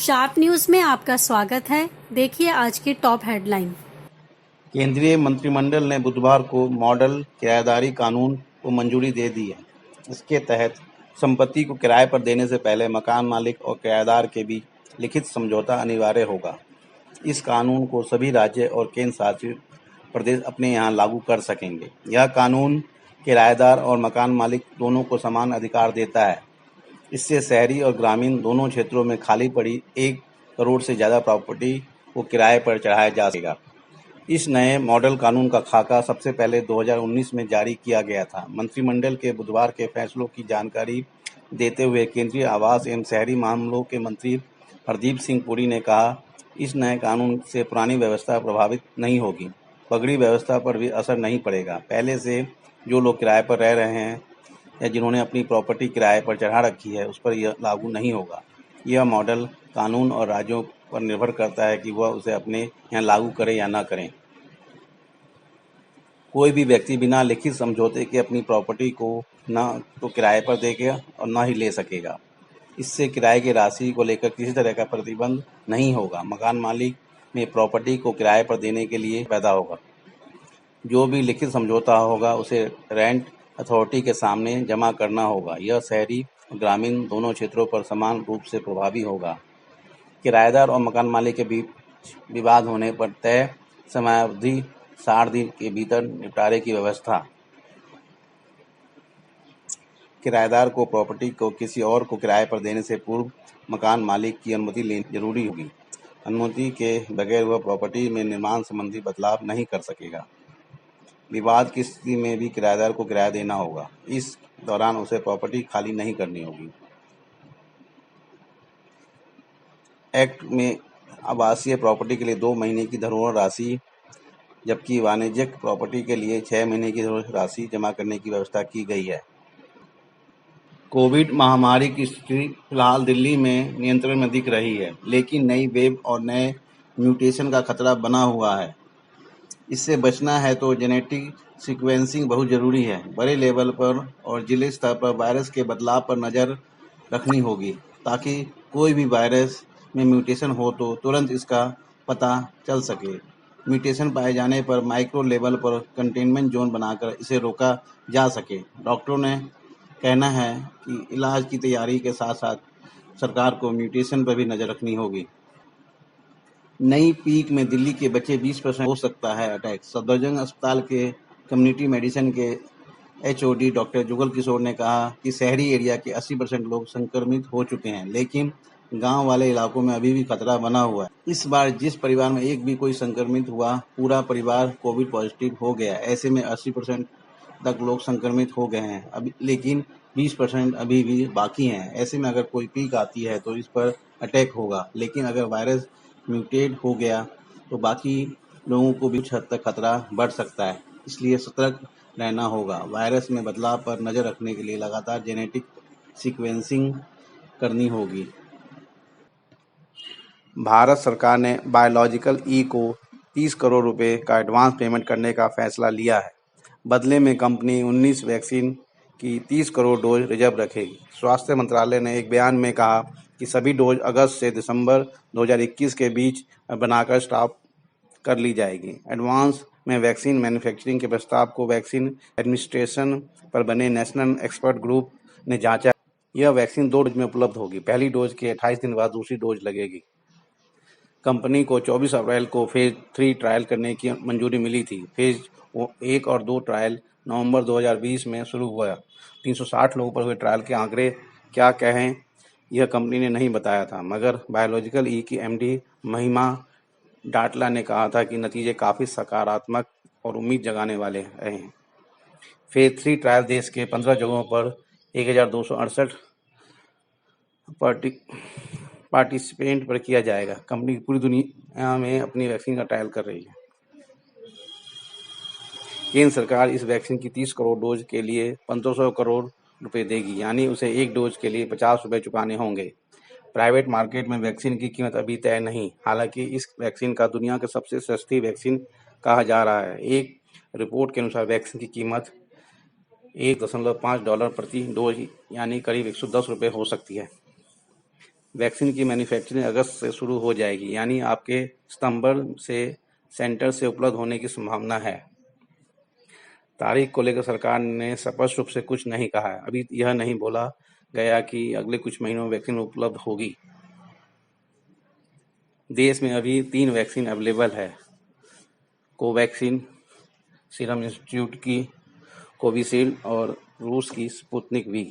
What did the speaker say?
Sharp news में आपका स्वागत है। देखिए आज की टॉप हेडलाइन। केंद्रीय मंत्रिमंडल ने बुधवार को मॉडल किराएदारी कानून को मंजूरी दे दी है। इसके तहत संपत्ति को किराए पर देने से पहले मकान मालिक और किराएदार के बीच लिखित समझौता अनिवार्य होगा। इस कानून को सभी राज्य और केंद्र शासित प्रदेश अपने यहाँ लागू कर सकेंगे। यह कानून किराएदार और मकान मालिक दोनों को समान अधिकार देता है। इससे शहरी और ग्रामीण दोनों क्षेत्रों में खाली पड़ी 1 करोड़ से ज़्यादा प्रॉपर्टी को किराए पर चढ़ाया जा सकेगा। इस नए मॉडल कानून का खाका सबसे पहले 2019 में जारी किया गया था। मंत्रिमंडल के बुधवार के फैसलों की जानकारी देते हुए केंद्रीय आवास एवं शहरी मामलों के मंत्री हरदीप सिंह पुरी ने कहा, इस नए कानून से पुरानी व्यवस्था प्रभावित नहीं होगी। पगड़ी व्यवस्था पर भी असर नहीं पड़ेगा। पहले से जो लोग किराए पर रह रहे हैं या जिन्होंने अपनी प्रॉपर्टी किराए पर चढ़ा रखी है, उस पर यह लागू नहीं होगा। यह मॉडल कानून और राज्यों पर निर्भर करता है कि वह उसे अपने यहाँ लागू करें या न करें। कोई भी व्यक्ति बिना लिखित समझौते के अपनी प्रॉपर्टी को न तो किराए पर देगा और न ही ले सकेगा। इससे किराए की राशि को लेकर किसी तरह का प्रतिबंध नहीं होगा। मकान मालिक में प्रॉपर्टी को किराए पर देने के लिए पैदा होगा। जो भी लिखित समझौता होगा उसे रेंट अथॉरिटी के सामने जमा करना होगा। यह शहरी और ग्रामीण दोनों क्षेत्रों पर समान रूप से प्रभावी होगा। किराएदार और मकान मालिक के बीच विवाद होने पर तय समयावधि 60 दिन के भीतर निपटारे की व्यवस्था। किराएदार को प्रॉपर्टी को किसी और को किराए पर देने से पूर्व मकान मालिक की अनुमति लेनी जरूरी होगी। अनुमति के बगैर वह प्रॉपर्टी में निर्माण संबंधी बदलाव नहीं कर सकेगा। विवाद की स्थिति में भी किराएदार को किराया देना होगा। इस दौरान उसे प्रॉपर्टी खाली नहीं करनी होगी। एक्ट में आवासीय प्रॉपर्टी के लिए 2 महीने की धरोहर राशि, जबकि वाणिज्यिक प्रॉपर्टी के लिए 6 महीने की धरोहर राशि जमा करने की व्यवस्था की गई है। कोविड महामारी की स्थिति फिलहाल दिल्ली में नियंत्रण में दिख रही है, लेकिन नई वेव और नए म्यूटेशन का खतरा बना हुआ है। इससे बचना है तो जेनेटिक सीक्वेंसिंग बहुत ज़रूरी है। बड़े लेवल पर और जिले स्तर पर वायरस के बदलाव पर नज़र रखनी होगी, ताकि कोई भी वायरस में म्यूटेशन हो तो तुरंत इसका पता चल सके। म्यूटेशन पाए जाने पर माइक्रो लेवल पर कंटेनमेंट जोन बनाकर इसे रोका जा सके। डॉक्टरों ने कहना है कि इलाज की तैयारी के साथ साथ सरकार को म्यूटेशन पर भी नज़र रखनी होगी। नई पीक में दिल्ली के बच्चे 20% हो सकता है अटैक। सफदरजंग अस्पताल के कम्युनिटी मेडिसिन के एचओडी डॉक्टर जुगल किशोर ने कहा कि शहरी एरिया के 80% लोग संक्रमित हो चुके हैं, लेकिन गांव वाले इलाकों में अभी भी खतरा बना हुआ है। इस बार जिस परिवार में एक भी कोई संक्रमित हुआ, पूरा परिवार कोविड पॉजिटिव हो गया। ऐसे में 80% तक लोग संक्रमित हो गए हैं अभी, लेकिन 20% अभी भी बाकी हैं। ऐसे में अगर कोई पीक आती है तो इस पर अटैक होगा, लेकिन अगर वायरस म्यूटेट हो गया तो बाकी लोगों को भी कुछ हद तक खतरा बढ़ सकता है। इसलिए सतर्क रहना होगा। वायरस में बदलाव पर नज़र रखने के लिए लगातार जेनेटिक सीक्वेंसिंग करनी होगी। भारत सरकार ने बायोलॉजिकल ई को 30 करोड़ रुपए का एडवांस पेमेंट करने का फैसला लिया है। बदले में कंपनी 19 वैक्सीन की 30 करोड़ डोज रिजर्व रखेगी। स्वास्थ्य मंत्रालय ने एक बयान में कहा कि सभी डोज अगस्त से दिसंबर 2021 के बीच बनाकर स्टॉक कर ली जाएगी। एडवांस में वैक्सीन मैन्युफैक्चरिंग के प्रस्ताव को वैक्सीन एडमिनिस्ट्रेशन पर बने नेशनल एक्सपर्ट ग्रुप ने जांचा। यह वैक्सीन 2 डोज में उपलब्ध होगी। पहली डोज के 28 दिन बाद दूसरी डोज लगेगी। कंपनी को 24 अप्रैल को फेज 3 ट्रायल करने की मंजूरी मिली थी। फेज 1 और 2 ट्रायल नवंबर 2020 में शुरू हुआ। 360 लोगों पर हुए ट्रायल के आंकड़े क्या कहें, यह कंपनी ने नहीं बताया था, मगर बायोलॉजिकल ई की एमडी महिमा डाटला ने कहा था कि नतीजे काफ़ी सकारात्मक और उम्मीद जगाने वाले रहे हैं। फेज 3 ट्रायल देश के 15 जगहों पर 1268 पार्टिसिपेंट पर किया जाएगा। कंपनी पूरी दुनिया में अपनी वैक्सीन का ट्रायल कर रही है। केंद्र सरकार इस वैक्सीन की 30 करोड़ डोज के लिए 1500 करोड़ रुपए देगी, यानी उसे एक डोज के लिए 50 रुपए चुकाने होंगे। प्राइवेट मार्केट में वैक्सीन की कीमत अभी तय नहीं। हालांकि इस वैक्सीन का दुनिया की सबसे सस्ती वैक्सीन कहा जा रहा है। एक रिपोर्ट के अनुसार वैक्सीन की कीमत $1.5 प्रति डोज यानी करीब 110 रुपये हो सकती है। वैक्सीन की मैन्युफैक्चरिंग अगस्त से शुरू हो जाएगी, यानी आपके सितंबर से सेंटर से उपलब्ध होने की संभावना है। तारीख को लेकर सरकार ने स्पष्ट रूप से कुछ नहीं कहा है। अभी यह नहीं बोला गया कि अगले कुछ महीनों में वैक्सीन उपलब्ध होगी। देश में अभी 3 वैक्सीन अवेलेबल है, कोवैक्सीन, सीरम इंस्टीट्यूट की कोविशील्ड और रूस की स्पुतनिक वी।